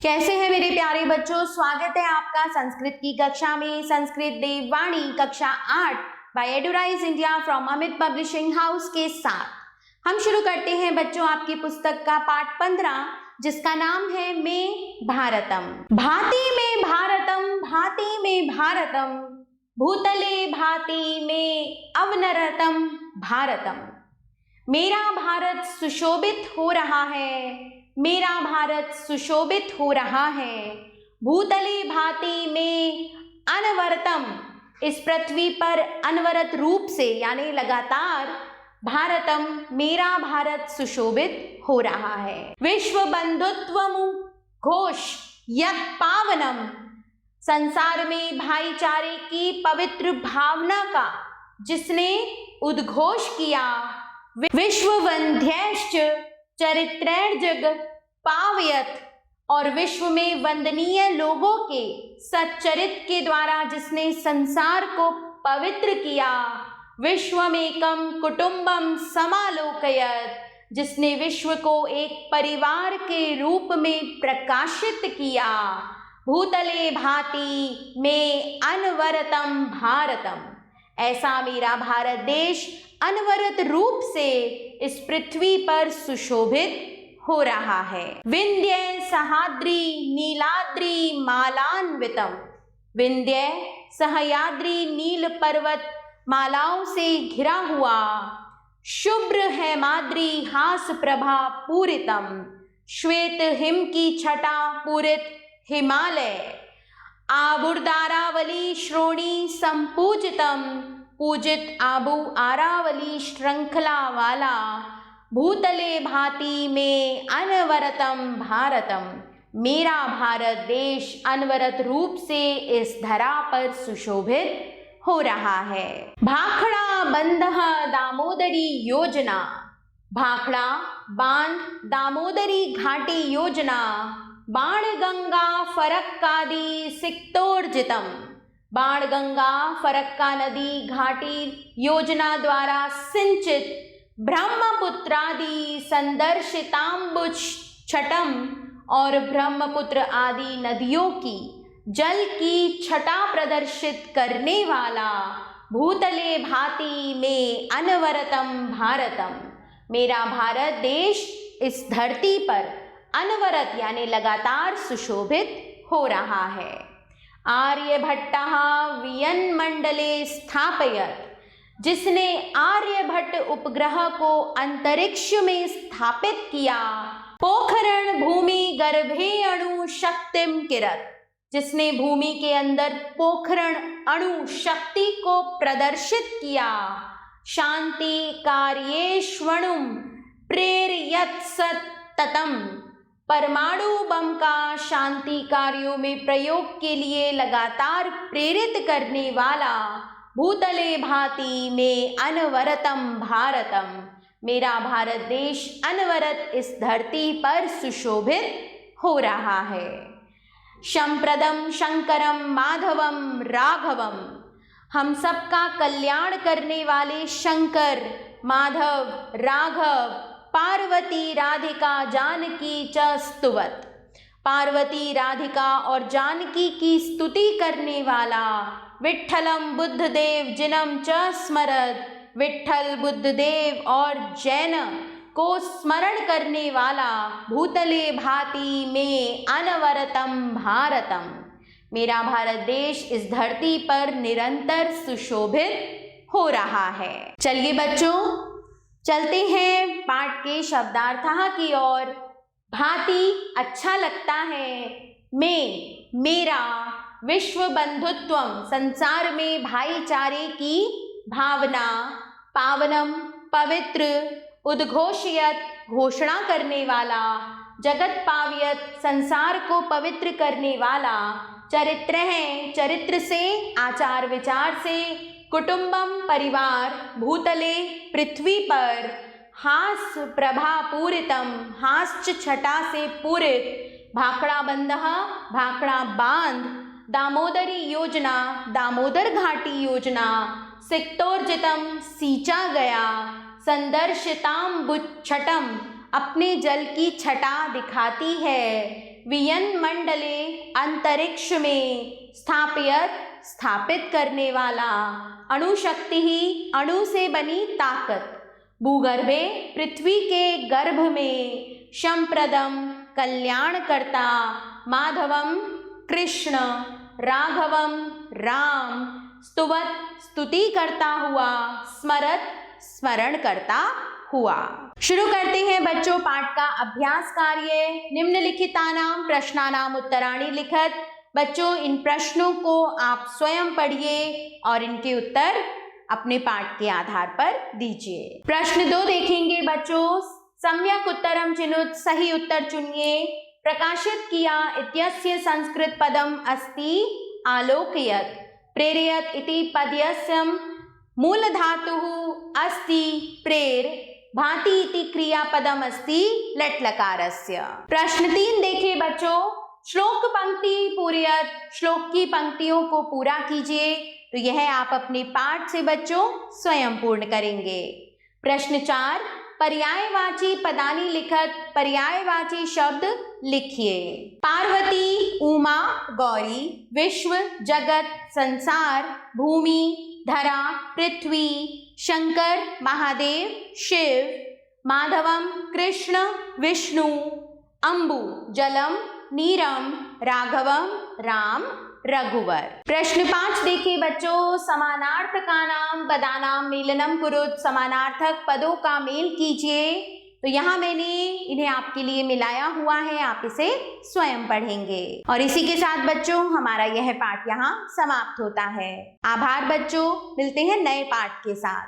कैसे हैं मेरे प्यारे बच्चों। स्वागत है आपका संस्कृत की कक्षा में। संस्कृत देववाणी कक्षा 8 by Eduraise India from Amit publishing house के साथ हम शुरू करते हैं बच्चों आपकी पुस्तक का पाठ 15 जिसका नाम है में भारतम। भाति में भारतम, भाति में भारतम, भूतले भाति में अवनरतम भारतम। मेरा भारत सुशोभित हो रहा है, मेरा भारत सुशोभित हो रहा है। भूतले भांति में अनवरतम, इस पृथ्वी पर अनवरत रूप से यानी लगातार भारतम, मेरा भारत सुशोभित हो रहा है। विश्व बंधुत्वम घोष यत् पावनम, संसार में भाईचारे की पवित्र भावना का जिसने उद्घोष किया। विश्व वंध्यश्च चरित्रैर्जग पावयत, और विश्व में वंदनीय लोगों के सच्चरित के द्वारा जिसने संसार को पवित्र किया। विश्वमेकम कुटुंबम समालोकयत, जिसने विश्व को एक परिवार के रूप में प्रकाशित किया। भूतले भांति में अनवरतम भारतम, ऐसा मेरा भारत देश अनवरत रूप से इस पृथ्वी पर सुशोभित हो रहा है। विंध्य सह्याद्री नीलाद्री मालान्वितम, विंध्य सह्याद्री नील पर्वत मालाओं से घिरा हुआ। शुभ्र हेमाद्री हास प्रभा पूरितम, श्वेत हिम की छटा पूरित हिमालय। आबुर्दारावली श्रोणी संपूजितम, पूजित आबू आरावली श्रृंखला वाला। भूतले भांति में अनवरतम भारतम, मेरा भारत देश अनवरत रूप से इस धरा पर सुशोभित हो रहा है। भाखड़ा बंधह दामोदरी योजना, भाखड़ा बांध दामोदरी घाटी योजना। बाणगंगा फरक्कादि सिक्तोर्जितम, बाणगंगा फरक्का नदी घाटी योजना द्वारा सिंचित। ब्रह्मपुत्रादि संदर्शितांबुज छटम, और ब्रह्मपुत्र आदि नदियों की जल की छटा प्रदर्शित करने वाला। भूतले भांति में अनवरतम भारतम, मेरा भारत देश इस धरती पर अनवरत यानी लगातार सुशोभित हो रहा है। आर्यभट्टः वियन्मंडले स्थापयत, जिसने आर्यभट्ट उपग्रह को अंतरिक्ष में स्थापित किया। पोखरण भूमि गर्भे अणु शक्तिम किरत, जिसने भूमि के अंदर पोखरण अणु शक्ति को प्रदर्शित किया। शांति कार्येष्वणुम प्रेरयत सततम, परमाणु बम का शांति कार्यों में प्रयोग के लिए लगातार प्रेरित करने वाला। भूतले भांति में अनवरतम भारतम, मेरा भारत देश अनवरत इस धरती पर सुशोभित हो रहा है। शंप्रदम शंकरम माधवम राघवम, हम सबका कल्याण करने वाले शंकर माधव राघव। पार्वती राधिका जानकी च स्तुवत, पार्वती राधिका और जानकी की स्तुति करने वाला। विट्ठलम बुद्धदेव जिनम च स्मरत, विट्ठल बुद्धदेव और जैन को स्मरण करने वाला। भूतले भांति में अनवरतम भारतम, मेरा भारत देश इस धरती पर निरंतर सुशोभित हो रहा है। चलिए बच्चों चलते हैं पाठ के शब्दार्थः की ओर। भांति अच्छा लगता है, में मेरा, विश्व बंधुत्वम संसार में भाईचारे की भावना। पावनम पवित्र, उद्घोषयत घोषणा करने वाला। जगत पावयत संसार को पवित्र करने वाला। चरित्र है चरित्र से आचार विचार से। कुटुंबम परिवार, भूतले पृथ्वी पर। हास प्रभा पूरितम, हास्य छटा से पूरित। भाखड़ा बंधः भाखड़ा बांध। दामोदरी योजना दामोदर घाटी योजना। सिक्तोर्जितम सींचा गया। संदर्शिताम्बुच्छटम अपने जल की छटा दिखाती है। वियन मंडले अंतरिक्ष में स्थापित स्थापित करने वाला, अणुशक्ति ही अणु से बनी ताकत, भूगर्भे पृथ्वी के गर्भ में शमप्रदम कल्याणकर्ता, माधवम कृष्ण, राघवम राम, स्तुवत स्तुति करता हुआ, स्मरत स्मरण करता हुआ। शुरू करते हैं बच्चों पाठ का अभ्यास कार्य। निम्नलिखितानां प्रश्नानां उत्तराणि लिखत। बच्चों इन प्रश्नों को आप स्वयं पढ़िए और इनके उत्तर अपने पाठ के आधार पर दीजिए। प्रश्न 2 देखेंगे बच्चों। सम्यक उत्तरम चिनुत, सही उत्तर चुनिए। प्रकाशित किया इत्यस्य संस्कृत पदम अस्ति आलोकयत, प्रेरयत इति पदस्य मूल धातुः अस्ति प्रेर, भाति इति क्रियापदम अस्ति लट् लकारस्य। प्रश्न 3 देखे बच्चों। श्लोक पंक्ति पूरयत, श्लोक की पंक्तियों को पूरा कीजिए। तो यह आप अपने पाठ से बच्चों स्वयं पूर्ण करेंगे। प्रश्न 4 पर्यायवाची पदानि लिखत, पर्यायवाची शब्द लिखिए। पार्वती, उमा, गौरी, विश्व, जगत, संसार, भूमि, धरा, पृथ्वी, शंकर, महादेव, शिव, माधवम कृष्ण, विष्णु, अम्बु जलम, नीरम, राघवम राम, रघुवर। प्रश्न 5 देखिए बच्चों। समानार्थकानां पदानां मेलनम कुरुत, समानार्थक पदों का मेल कीजिए। तो यहाँ मैंने इन्हें आपके लिए मिलाया हुआ है, आप इसे स्वयं पढ़ेंगे। और इसी के साथ बच्चों हमारा यह पाठ यहाँ समाप्त होता है। आभार बच्चों, मिलते हैं नए पाठ के साथ।